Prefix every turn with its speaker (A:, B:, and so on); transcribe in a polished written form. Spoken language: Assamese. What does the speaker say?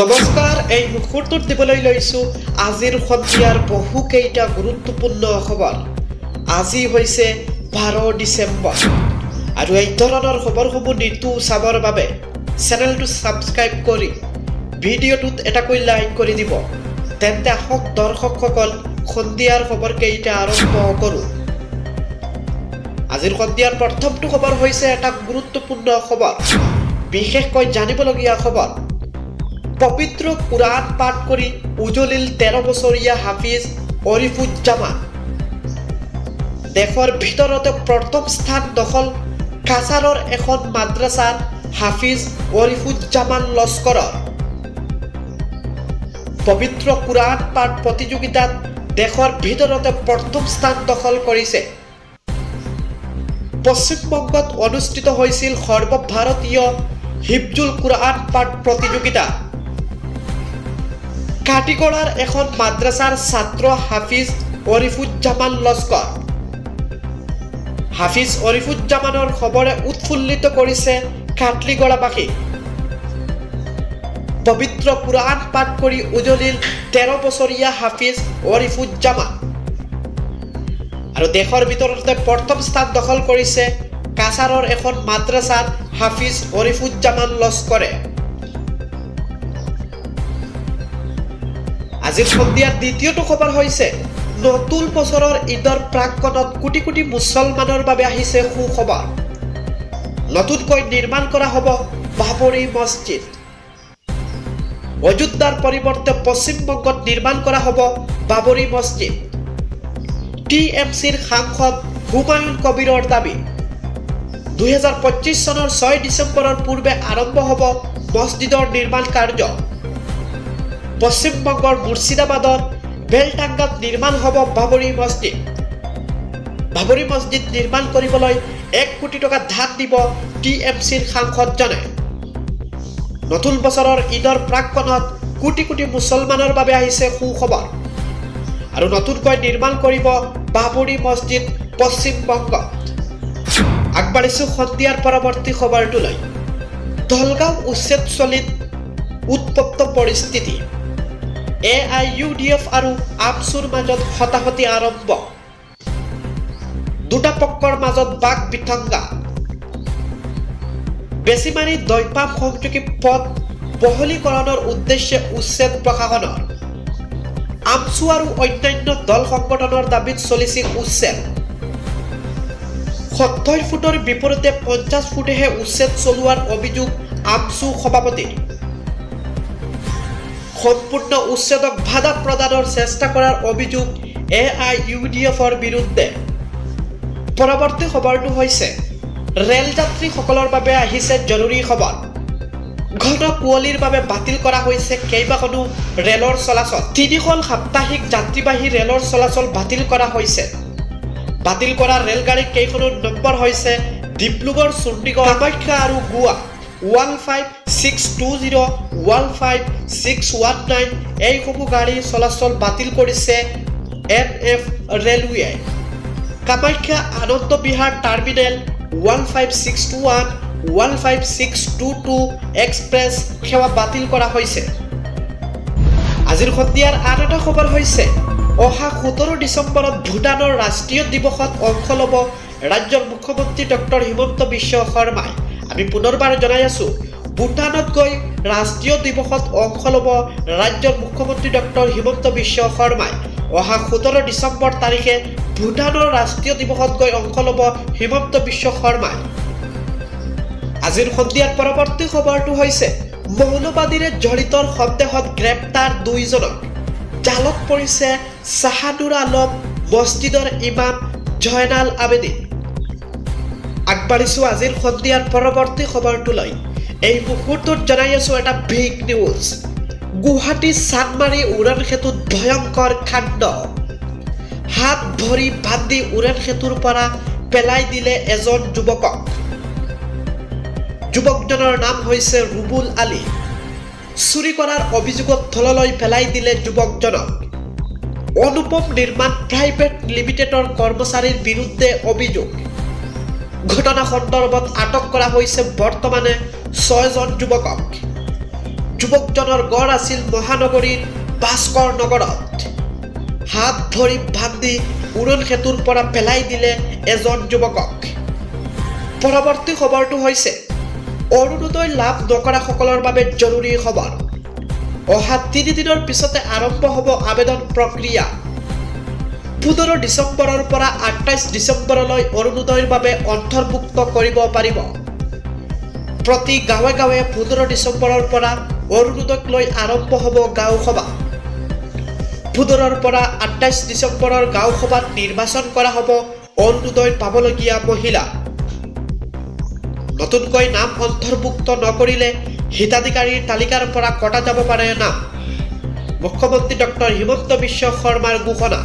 A: নমস্কাৰ এই মুহূৰ্তত দিবলৈ লৈছো আজিৰ সন্ধিয়াৰ বহুকেইটা গুৰুত্বপূৰ্ণ খবৰ আজি হৈছে 12 ডিসেম্বৰ আৰু এই ধৰণৰ খবৰসমূহ নিতৌ চাবৰ বাবে চেনেলটো সাবস্ক্ৰাইব কৰি ভিডিঅ'টোত এটাকৈ লাইক কৰি দিব তেন্তে আহক দৰ্শকসকল সন্ধিয়াৰ খবৰকেইটা আৰম্ভ কৰোঁ আজিৰ সন্ধিয়াৰ প্ৰথমটো খবৰ হৈছে এটা গুৰুত্বপূৰ্ণ খবৰ বিশেষকৈ জানিবলগীয়া খবৰ পবিত্ৰ কুৰাণ পাঠ কৰি উজলিল 13 বছৰীয়া হাফিজ অৰিফুজ্জামান দেশৰ ভিতৰতে প্ৰথম স্থান দখল কাছাৰৰ এখন মাদ্ৰাসাত হাফিজ অৰিফুজ্জামান লস্কৰৰ পবিত্ৰ কুৰাণ পাঠ প্ৰতিযোগিতাত দেশৰ ভিতৰতে প্ৰথম স্থান দখল কৰিছে পশ্চিমবংগত অনুষ্ঠিত হৈছিল সৰ্বভাৰতীয় হিফজুল কুৰাণ পাঠ প্ৰতিযোগিতা কাটিগড়াৰ এখন মাদ্ৰাসাৰ ছাত্ৰ হাফিজ অৰিফুজ্জামান লস্কৰ হাফিজ অৰিফুজ্জামানৰ খবৰে উৎফুল্লিত কৰিছে কাটলিগড়াবাসী পবিত্ৰ কুৰাণ পাঠ কৰি উজলিল 13 বছৰীয়া হাফিজ অৰিফুজ্জামান আৰু দেশৰ ভিতৰতে প্ৰথম স্থান দখল কৰিছে কাছাৰৰ এখন মাদ্ৰাসাত হাফিজ অৰিফুজ্জামান লস্কৰে আজিৰ সন্ধিয়াৰ দ্বিতীয়টো খবৰ হৈছে নতুন বছৰৰ ঈদৰ প্ৰাকক্ষণত কোটি কোটি মুছলমানৰ বাবে আহিছে সুখবৰ নতুনকৈ নিৰ্মাণ কৰা হ'ব বাবৰি মছজিদ অযোধ্যাৰ পৰিৱৰ্তে পশ্চিমবংগত নিৰ্মাণ কৰা হ'ব বাবৰি মছজিদ টিএমচিৰ সাংসদ হুমায়ুন কবিৰৰ দাবী 2025 চনৰ 6 ডিসেম্বৰৰ পূৰ্বে আৰম্ভ হ'ব মছজিদৰ নিৰ্মাণ কাৰ্য পশ্চিমবংগৰ মুৰ্ছিদাবাদৰ বেলটাঙ্গাত নিৰ্মাণ হ'ব বাবৰি মছজিদ নিৰ্মাণ কৰিবলৈ 1 কোটি টকা ধাৰ দিব টিএমচিৰ সাংসদজনে নতুন বছৰৰ ঈদৰ প্ৰাকক্ষণত কোটি কোটি মুছলমানৰ বাবে আহিছে সুখবৰ আৰু নতুনকৈ নিৰ্মাণ কৰিব বাবৰি মছজিদ পশ্চিমবংগত আগবাঢ়িছো সন্ধিয়াৰ পৰৱৰ্তী খবৰটোলৈ দলগাঁও উচ্ছেদ চলিত উৎপত্ত পৰিস্থিতি AIUDF আৰু আমছুৰ মাজত হতাহতি আৰম্ভ দুটা পক্ষৰ মাজত বাক বিতংগা বেছিমাৰী দৈপাম সংযোগী পথ বহলীকৰণৰ উদ্দেশ্যে উচ্ছেদ প্ৰশাসনৰ আমছু আৰু অন্যান্য দল সংগঠনৰ দাবীত চলিছিল উচ্ছেদ 70 ফুটৰ বিপৰীতে 50 ফুটেহে উচ্ছেদ চলোৱাৰ অভিযোগ আমছু সভাপতিৰ সম্পূৰ্ণ উচ্ছেদক বাধা প্ৰদানৰ চেষ্টা কৰাৰ অভিযোগ AIUDFৰ বিৰুদ্ধে পৰৱৰ্তী খবৰটো হৈছে ৰেল যাত্ৰীসকলৰ বাবে আহিছে জৰুৰী খবৰ ঘন কুঁৱলীৰ বাবে বাতিল কৰা হৈছে কেইবাখনো ৰেলৰ চলাচল তিনিখন সাপ্তাহিক যাত্ৰীবাহী ৰেলৰ চলাচল বাতিল কৰা হৈছে বাতিল কৰা ৰেলগাড়ী কেইখনৰ নম্বৰ হৈছে ডিব্ৰুগড় চণ্ডীগড় কামাখ্যা আৰু গোৱা 15620 15619 এইসমূহ গাড়ী চলাচল বাতিল কৰিছে NF railway Kamakhya Anand Vihar terminal 15621 15622 express সেৱা বাতিল কৰা হৈছে আজিৰ সন্ধিয়াৰ আন এটা খবৰ হৈছে অহা 17 ডিসেম্বৰত ভুটানৰ ৰাষ্ট্ৰীয় দিৱসত অংশ ল'ব ৰাজ্যৰ মুখ্যমন্ত্ৰী ডক্টৰ হিমন্ত বিশ্ব শৰ্মাই আমি পুনৰবাৰ জনাই আছো ভুটানত গৈ ৰাষ্ট্ৰীয় দিৱসত অংশ ল'ব ৰাজ্যৰ মুখ্যমন্ত্ৰী ডক্টৰ হিমন্ত বিশ্ব শৰ্মাই অহা 17 ডিসেম্বৰ তাৰিখে ভুটানৰ ৰাষ্ট্ৰীয় দিৱসত গৈ অংশ ল'ব হিমন্ত বিশ্ব শৰ্মাই আজিৰ সন্ধিয়াৰ পৰৱৰ্তী খবৰটো হৈছে মৌলবাদীৰে জড়িতৰ সন্দেহত গ্ৰেপ্তাৰ 2 জনক জালত পৰিছে শাহানুৰ আলম মছজিদৰ ইমাম জয়নাল আবেদিন আগবাঢ়িছো আজিৰ সন্ধিয়াৰ পৰৱৰ্তী খবৰটোলৈ এই মুহূৰ্তত জনাই আছো এটা বিগ নিউজ গুৱাহাটী চানমাৰী উৰাণ সেতুত ভয়ংকৰ কাণ্ড হাত ভৰি বান্ধি উৰাণ সেতুৰ পৰা পেলাই দিলে এজন যুৱকক যুৱকজনৰ নাম হৈছে ৰুবুল আলী চুৰি কৰাৰ অভিযোগত থললৈ পেলাই দিলে যুৱকজনক অনুপম নিৰ্মাণ প্ৰাইভেট লিমিটেডৰ কৰ্মচাৰীৰ বিৰুদ্ধে অভিযোগ ঘটনা সন্দৰ্ভত আটক কৰা হৈছে বৰ্তমানে 6 জন যুৱকক যুৱকজনৰ গড় আছিল মহানগৰীৰ ভাস্কৰ নগৰত হাত ধৰি বান্ধি উৰণ সেতুৰ পৰা পেলাই দিলে এজন যুৱকক পৰৱৰ্তী খবৰটো হৈছে অৰুণোদয় লাভ নকৰাসকলৰ বাবে জৰুৰী খবৰ অহা 3 দিনৰ পিছতে আৰম্ভ হ'ব আবেদন প্ৰক্ৰিয়া 15 ডিচেম্বৰৰ পৰা 28 ডিচেম্বৰলৈ অৰুণোদয়ৰ বাবে অন্তৰ্ভুক্ত কৰিব পাৰিব প্ৰতি গাঁৱে গাঁৱে 15 ডিচেম্বৰৰ পৰা অৰুণোদয়ক লৈ আৰম্ভ হ'ব গাঁও সভা 15ৰ পৰা 28 ডিচেম্বৰৰ গাঁও সভাত নিৰ্বাচন কৰা হ'ব অৰুণোদয় পাবলগীয়া মহিলা নতুনকৈ নাম অন্তৰ্ভুক্ত নকৰিলে হিতাধিকাৰীৰ তালিকাৰ পৰা কটা যাব পাৰে নাম মুখ্যমন্ত্ৰী ডক্টৰ হিমন্ত বিশ্ব শৰ্মাৰ ঘোষণা